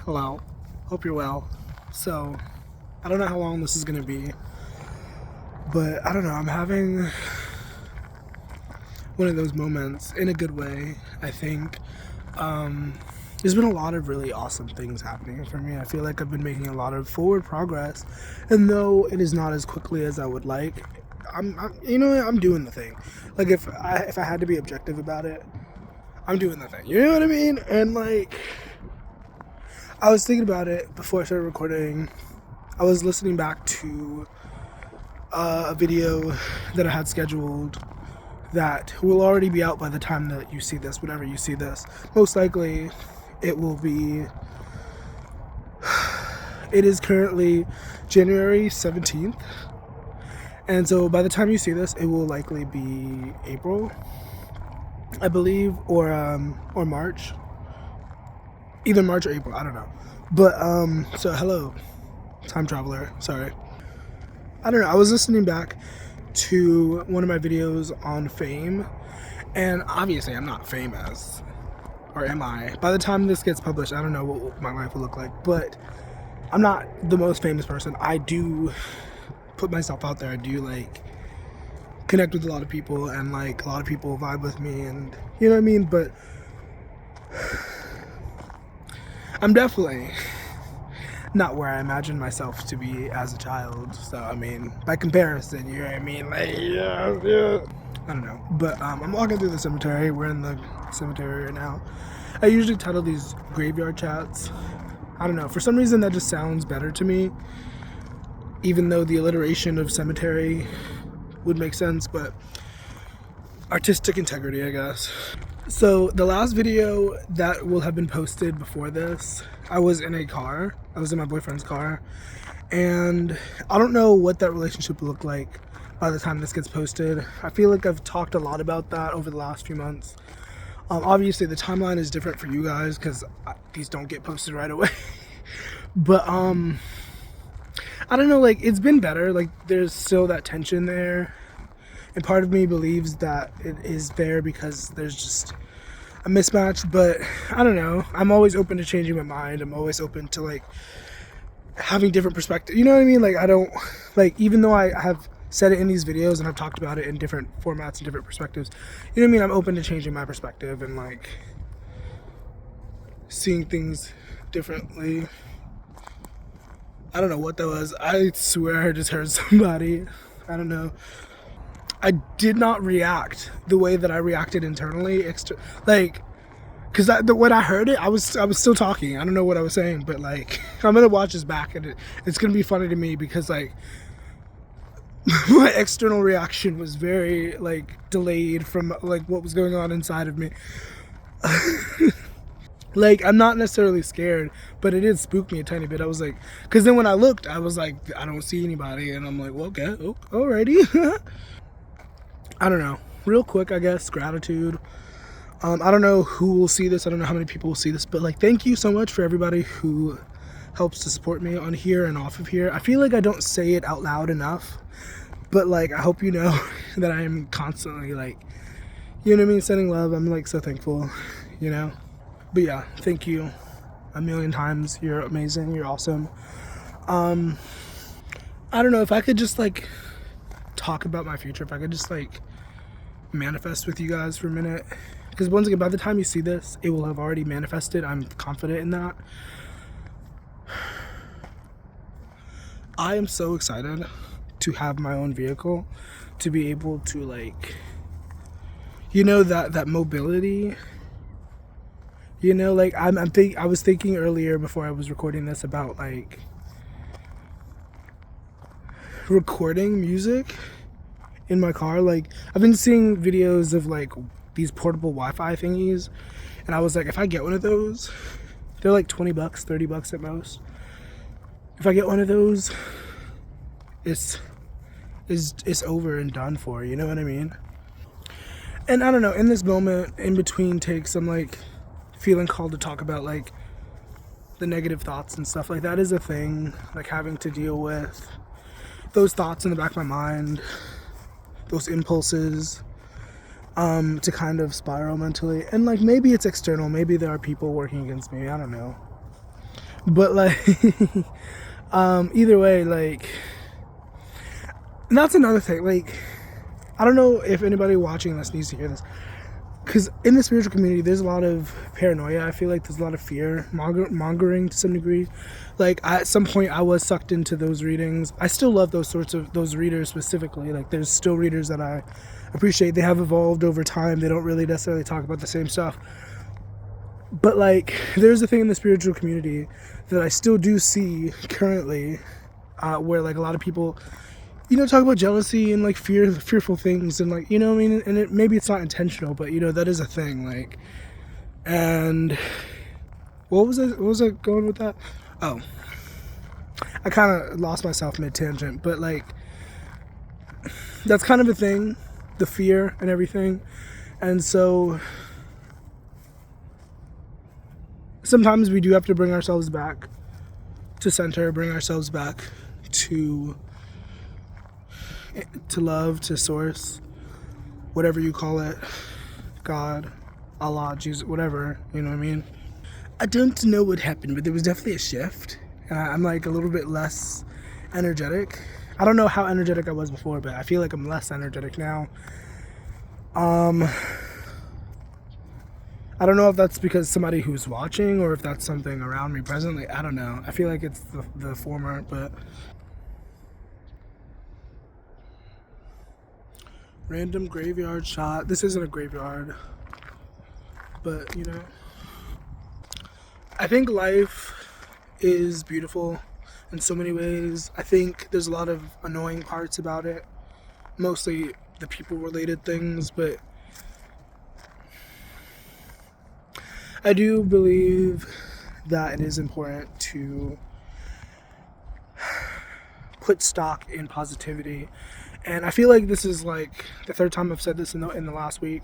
Hello. Hope you're well. So, I don't know how long this is gonna be, but I don't know, I'm having one of those moments in a good way, I think. There's been a lot of really awesome things happening for me. I feel like I've been making a lot of forward progress, and though it is not as quickly as I would like, I'm doing the thing. Like if I had to be objective about it, I'm doing the thing. You know what I mean? And like, I was thinking about it before I started recording. I was listening back to a video that I had scheduled that will already be out by the time that you see this, whenever you see this. Most likely it will be, it is currently January 17th. And so by the time you see this, it will likely be April, I believe, or March. Either March or April, I don't know. But, so hello, time traveler, sorry. I don't know, I was listening back to one of my videos on fame, and obviously I'm not famous, or am I? By the time this gets published, I don't know what my life will look like, but I'm not the most famous person. I do put myself out there. I do like connect with a lot of people, and like a lot of people vibe with me, and you know what I mean? But I'm definitely not where I imagined myself to be as a child. So I mean, by comparison, you know what I mean? Like, yeah. I don't know. But I'm walking through the cemetery. We're in the cemetery right now. I usually title these graveyard chats. I don't know. For some reason, that just sounds better to me. Even though the alliteration of cemetery would make sense, but artistic integrity, I guess. So the last video that will have been posted before this, I was in a car. I was in my boyfriend's car, and I don't know what that relationship will look like by the time this gets posted. I feel like I've talked a lot about that over the last few months. Obviously the timeline is different for you guys because these don't get posted right away. But I don't know, like, it's been better. Like, there's still that tension there, and part of me believes that it is there because there's just a mismatch. But I don't know, I'm always open to changing my mind. I'm always open to like having different perspective, you know what I mean? Like, I don't, like, even though I have said it in these videos and I've talked about it in different formats and different perspectives, you know what I mean? I'm open to changing my perspective and like seeing things differently. I don't know what that was. I swear I just heard somebody. I don't know. I did not react the way that I reacted internally. Like, because when I heard it, I was still talking. I don't know what I was saying, but like, I'm gonna watch this back, and it's gonna be funny to me because like my external reaction was very like delayed from like what was going on inside of me. Like, I'm not necessarily scared, but it did spook me a tiny bit. I was like, because then when I looked, I was like, I don't see anybody, and I'm like, well, okay, alrighty. I don't know. Real quick, I guess, gratitude. I don't know who will see this. I don't know how many people will see this, but like, thank you so much for everybody who helps to support me on here and off of here. I feel like I don't say it out loud enough, but like, I hope you know that I am constantly like, you know what I mean, sending love. I'm like so thankful, you know. But yeah, thank you a million times. You're amazing. You're awesome. I don't know if I could just like talk about my future, if I could just like manifest with you guys for a minute, because once again, by the time you see this, it will have already manifested. I'm confident in that. I am so excited to have my own vehicle, to be able to like, you know, that mobility. You know, like I was thinking earlier before I was recording this about like recording music in my car. Like, I've been seeing videos of like these portable Wi-Fi thingies, and I was like, if I get one of those, they're like $20, $30 at most. If I get one of those, it's over and done for, you know what I mean? And I don't know, in this moment, in between takes, I'm like feeling called to talk about like the negative thoughts and stuff. Like, that is a thing, like having to deal with those thoughts in the back of my mind, those impulses to kind of spiral mentally. And like, maybe it's external, maybe there are people working against me, I don't know. But like, either way, like, and that's another thing. Like, I don't know if anybody watching this needs to hear this, because in the spiritual community, there's a lot of paranoia. I feel like there's a lot of fear mongering to some degree. Like, at some point, I was sucked into those readings. I still love those readers specifically. Like, there's still readers that I appreciate. They have evolved over time. They don't really necessarily talk about the same stuff. But like, there's a thing in the spiritual community that I still do see currently, where like a lot of people, talk about jealousy and like fearful things, and like, I mean, and maybe it's not intentional, but that is a thing. Like, and what was I going with that? Oh, I kind of lost myself mid tangent, but like, that's kind of a thing, the fear and everything, and so sometimes we do have to bring ourselves back to center, bring ourselves back to love, to source, whatever you call it, God, Allah, Jesus, whatever, you know what I mean? I don't know what happened, but there was definitely a shift. I'm like a little bit less energetic. I don't know how energetic I was before, but I feel like I'm less energetic now. I don't know if that's because somebody who's watching or if that's something around me presently. I don't know. I feel like it's the former, but random graveyard shot. This isn't a graveyard, but I think life is beautiful in so many ways. I think there's a lot of annoying parts about it, mostly the people related things, but I do believe that it is important to put stock in positivity. And I feel like this is like the third time I've said this in the last week.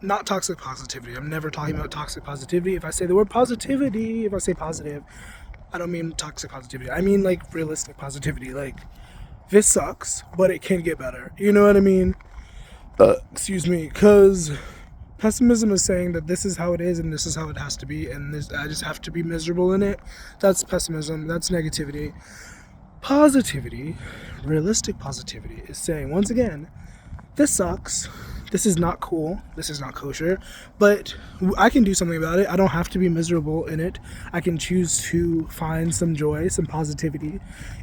Not toxic positivity. I'm never talking about toxic positivity. If I say the word positivity, if I say positive, I don't mean toxic positivity. I mean like realistic positivity. Like, this sucks, but it can get better. You know what I mean? Excuse me. Because pessimism is saying that this is how it is and this is how it has to be, and I just have to be miserable in it. That's pessimism. That's negativity. Positivity, realistic positivity, is saying, once again, this sucks. This is not cool. This is not kosher. But I can do something about it. I don't have to be miserable in it. I can choose to find some joy, some positivity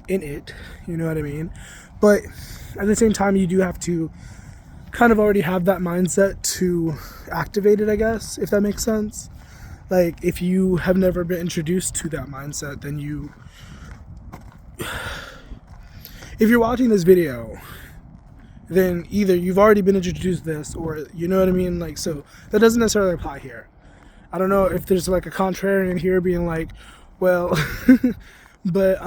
in it. You know what I mean? But at the same time, you do have to kind of already have that mindset to activate it, I guess, if that makes sense. Like, if you have never been introduced to that mindset, then if you're watching this video, then either you've already been introduced to this, or you know what I mean? Like, so that doesn't necessarily apply here. I don't know if there's like a contrarian here being like, well, but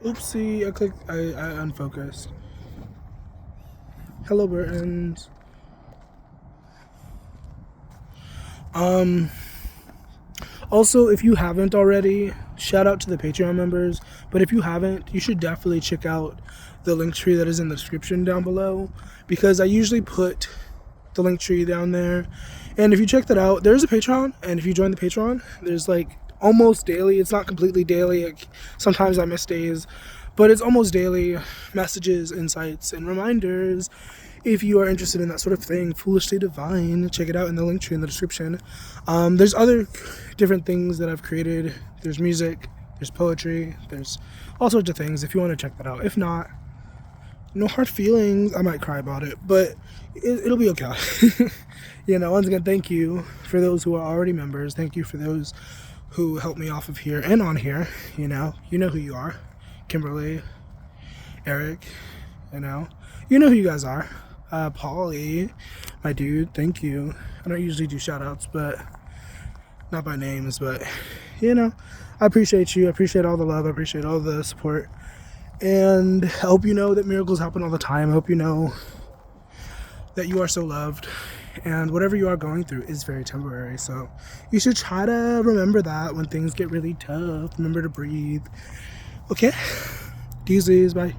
oopsie, I unfocused. Hello, Burtons. Also, if you haven't already, shout out to the Patreon members. But if you haven't, you should definitely check out the link tree that is in the description down below, because I usually put the link tree down there. And if you check that out, there's a Patreon, and if you join the Patreon, there's like almost daily, it's not completely daily, like, sometimes I miss days, but it's almost daily messages, insights, and reminders. If you are interested in that sort of thing, Foolishly Divine, check it out in the link tree in the description. There's other different things that I've created. There's music, there's poetry, there's all sorts of things if you want to check that out. If not, no hard feelings. I might cry about it, but it'll be okay. Once again, thank you for those who are already members. Thank you for those who helped me off of here and on here. You know who you are. Kimberly, Eric, you know who you guys are. Paulie, my dude, thank you. I don't usually do shout outs, but not by names, but I appreciate you. I appreciate all the love. I appreciate all the support. And I hope you know that miracles happen all the time. I hope you know that you are so loved, and whatever you are going through is very temporary. So you should try to remember that when things get really tough. Remember to breathe. Okay? Deuces, bye.